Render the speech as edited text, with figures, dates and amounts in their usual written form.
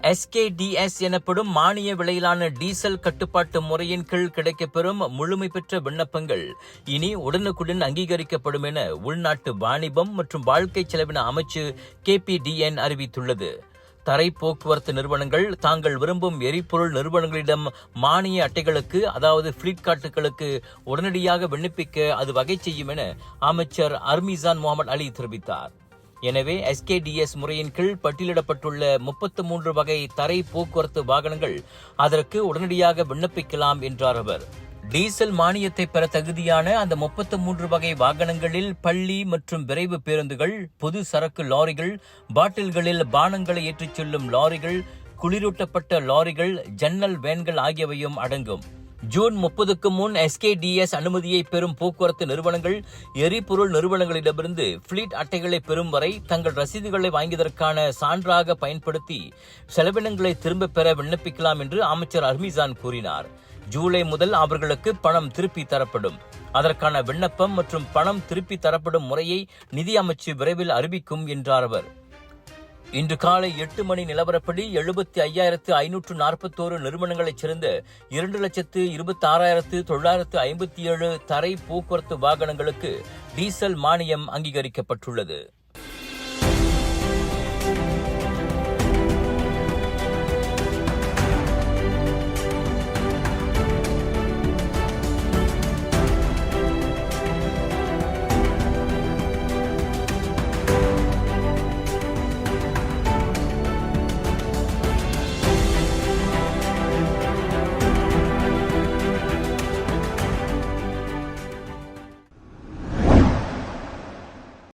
SKDS எனப்படும் மானிய விலையிலான diesel கட்டுப்பாட்டு முறையின் கீழ் கிடைக்கப்பெறும் முழுமை பெற்ற விண்ணப்பங்கள் இனி உடனுக்குடன் அங்கீகரிக்கப்படும் என உள்நாட்டு வாணிபம் மற்றும் வாழ்க்கை செலவின அமைச்சு KPDN அறிவித்துள்ளது. தரை போக்குவரத்து நிறுவனங்கள் தாங்கள் விரும்பும் எரிபொருள் நிறுவனங்களிடம் மானிய அட்டைகளுக்கு அதாவது பிளீட் கார்டுகளுக்கு உடனடியாக விண்ணப்பிக்க அது வகை செய்யும் என அமைச்சர் அர்மிசான் முகமது அலி தெரிவித்தார். எனவே SKDS முறையின் கீழ் பட்டியலிடப்பட்டுள்ள 33 வகை தரை போக்குவரத்து வாகனங்கள் அதற்கு உடனடியாக விண்ணப்பிக்கலாம் என்றார் அவர். டீசல் மானியத்தை பெற தகுதியான அந்த 33 வகை வாகனங்களில் பள்ளி மற்றும் விரைவு பேருந்துகள், பொது சரக்கு லாரிகள், பாட்டில்களில் பானங்களை ஏற்றிச் செல்லும் லாரிகள், குளிரூட்டப்பட்ட லாரிகள், ஜன்னல் வேன்கள் ஆகியவையும் அடங்கும். ஜூன் 30க்கு முன் SKDS அனுமதியை பெறும் போக்குவரத்து நிறுவனங்கள் எரிபொருள் நிறுவனங்களிடமிருந்து பிளீட் அட்டைகளை பெறும் வரை தங்கள் ரசீதுகளை வாங்கியதற்கான சான்றாக பயன்படுத்தி செலவினங்களை திரும்ப பெற விண்ணப்பிக்கலாம் என்று அமைச்சர் அர்மிசான் கூறினார். ஜூலை முதல் அவர்களுக்கு பணம் திருப்பி தரப்படும். அதற்கான விண்ணப்பம் மற்றும் பணம் திருப்பி தரப்படும் முறையை நிதி அமைச்சு விரைவில் அறிவிக்கும் என்றார் அவர். இன்று காலை 8 மணி நிலவரப்படி 75,541 நிறுவனங்களைச் சேர்ந்த 2,26,957 தரை போக்குவரத்து வாகனங்களுக்கு டீசல் மானியம் அங்கீகரிக்கப்பட்டுள்ளது.